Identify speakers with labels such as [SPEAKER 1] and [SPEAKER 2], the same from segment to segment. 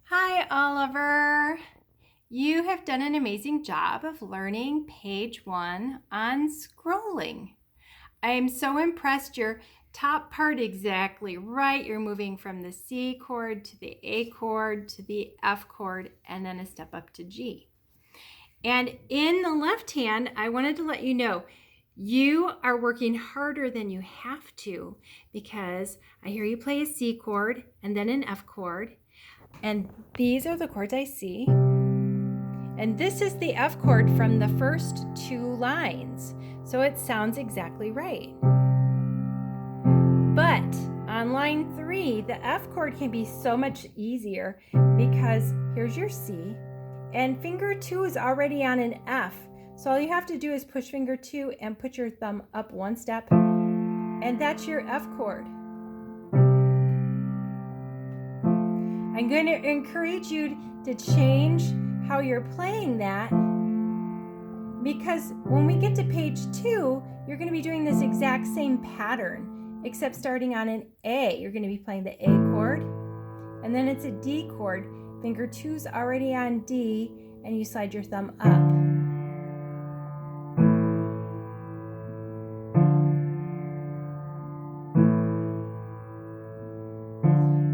[SPEAKER 1] Hi, Oliver. You have done an amazing job of learning page 1 on scrolling. I am so impressed. Your top part exactly right. You're moving from the C chord to the A chord to the F chord and then a step up to G. And in the left hand, I wanted to let you know you are working harder than you have to because I hear you play a C chord and then an F chord. And these are the chords I see. And this is the F chord from the first two lines. So it sounds exactly right. But on line 3, the F chord can be so much easier because here's your C and finger 2 is already on an F. So all you have to do is push finger 2 and put your thumb up one step, and that's your F chord. I'm going to encourage you to change how you're playing that, because when we get to page 2, you're going to be doing this exact same pattern, except starting on an A. You're going to be playing the A chord, and then it's a D chord. Finger 2's already on D, and you slide your thumb up.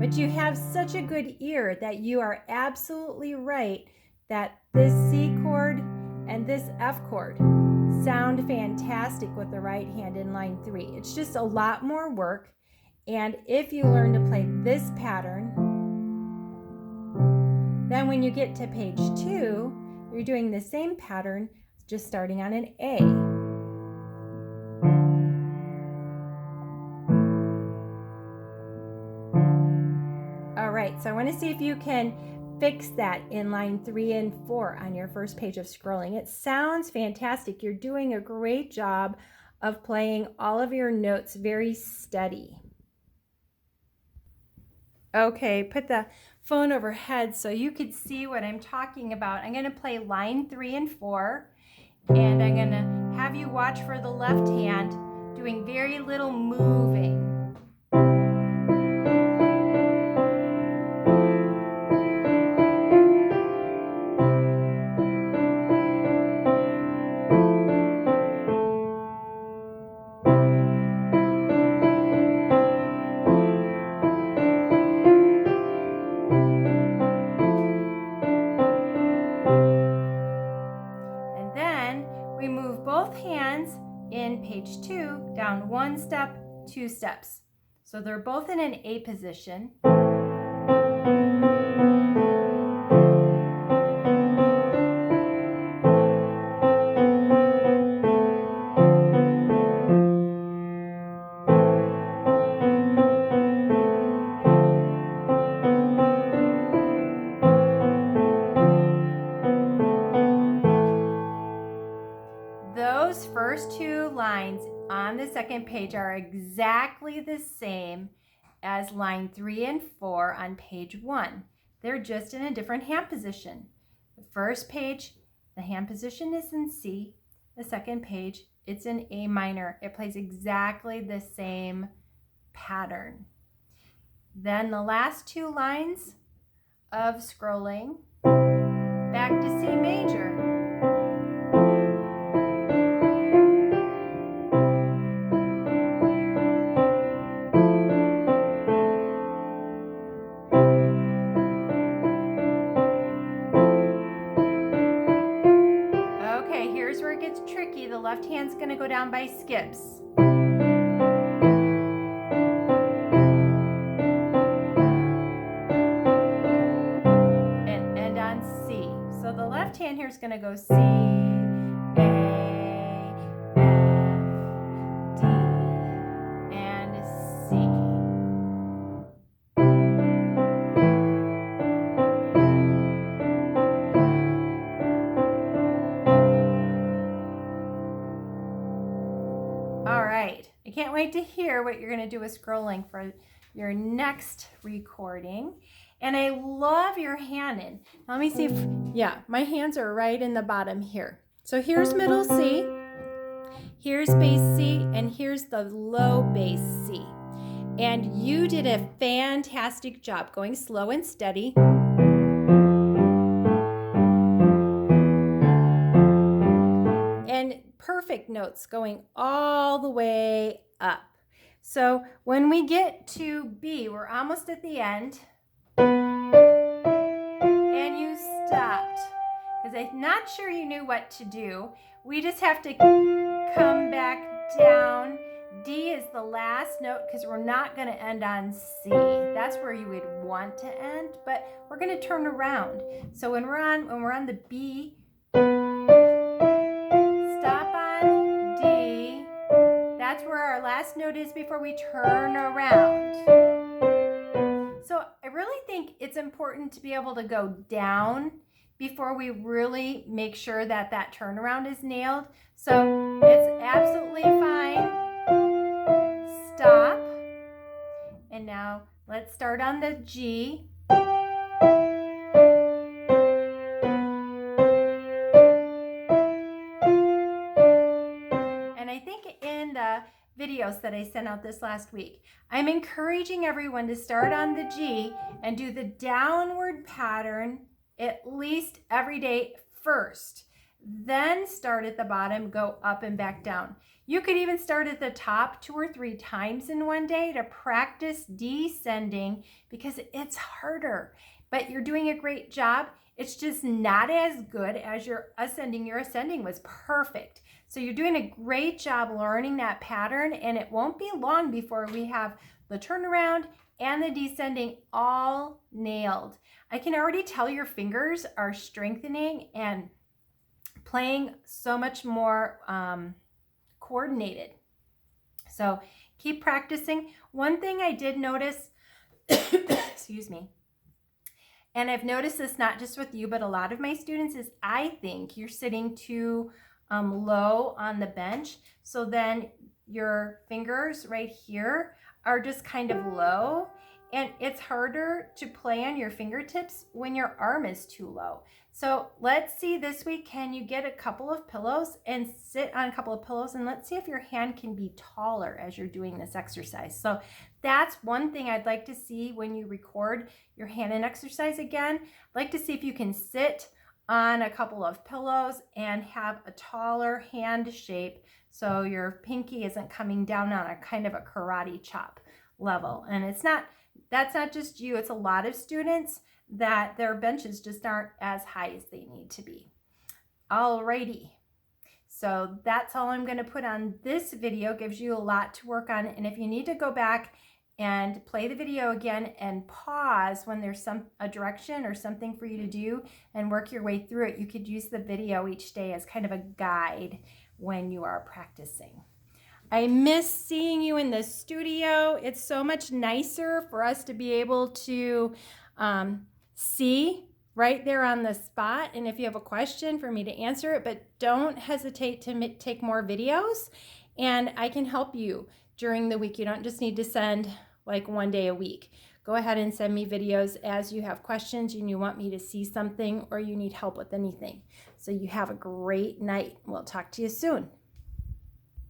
[SPEAKER 1] But you have such a good ear that you are absolutely right that this C chord and this F chord sound fantastic with the right hand in line 3. It's just a lot more work. And if you learn to play this pattern, then when you get to page 2, you're doing the same pattern, just starting on an A. All right, so I want to see if you can fix that in line 3 and 4 on your first page of scrolling. It sounds fantastic. You're doing a great job of playing all of your notes very steady. Okay, put the phone overhead so you could see what I'm talking about. I'm going to play line 3 and 4, and I'm going to have you watch for the left hand doing very little moving. We move both hands in page 2 down one step, 2 steps. So they're both in an A position. Those first 2 lines on the second page are exactly the same as line 3 and 4 on page 1. They're just in a different hand position. The first page, the hand position is in C. The second page, it's in A minor. It plays exactly the same pattern. Then the last 2 lines of scrolling, back to C major. Okay, here's where it gets tricky. The left hand's going to go down by skips. And end on C. So the left hand here is going to go C, A, F, D, and C. All right, I can't wait to hear what you're going to do with scrolling for your next recording. And I love your hand in. Let me see if, yeah, my hands are right in the bottom here. So here's middle C, here's bass C, and here's the low bass C. And you did a fantastic job going slow and steady. And perfect notes going all the way up. So when we get to B, we're almost at the end. And you stopped. Because I'm not sure you knew what to do. We just have to come back down. D is the last note because we're not going to end on C. That's where you would want to end, but we're going to turn around. So when we're on the B, stop on D. That's where our last note is before we turn around. So I really think it's important to be able to go down before we really make sure that that turnaround is nailed. So it's absolutely fine. Stop. And now let's start on the G. And I think in the videos that I sent out this last week, I'm encouraging everyone to start on the G and do the downward pattern at least every day first. Then start at the bottom, go up and back down. You could even start at the top 2 or 3 times in one day to practice descending because it's harder, but you're doing a great job. It's just not as good as your ascending. Your ascending was perfect. So you're doing a great job learning that pattern, and it won't be long before we have the turnaround and the descending all nailed. I can already tell your fingers are strengthening and playing so much more coordinated. So keep practicing. One thing I did notice, excuse me, and I've noticed this not just with you, but a lot of my students, is I think you're sitting too low on the bench. So then your fingers right here are just kind of low, and it's harder to play on your fingertips when your arm is too low. So let's see this week, can you get a couple of pillows and sit on a couple of pillows, and let's see if your hand can be taller as you're doing this exercise. So that's one thing I'd like to see when you record your hand in exercise again. I'd like to see if you can sit on a couple of pillows and have a taller hand shape so your pinky isn't coming down on a kind of a karate chop level. And that's not just you, it's a lot of students that their benches just aren't as high as they need to be. Alrighty, so that's all I'm going to put on this video. Gives you a lot to work on, and if you need to go back and play the video again and pause when there's a direction or something for you to do and work your way through it, you could use the video each day as kind of a guide when you are practicing. I miss seeing you in the studio. It's so much nicer for us to be able to see right there on the spot. And if you have a question, for me to answer it, but don't hesitate to take more videos, and I can help you during the week. You don't just need to send like one day a week. Go ahead and send me videos as you have questions and you want me to see something or you need help with anything. So you have a great night. We'll talk to you soon.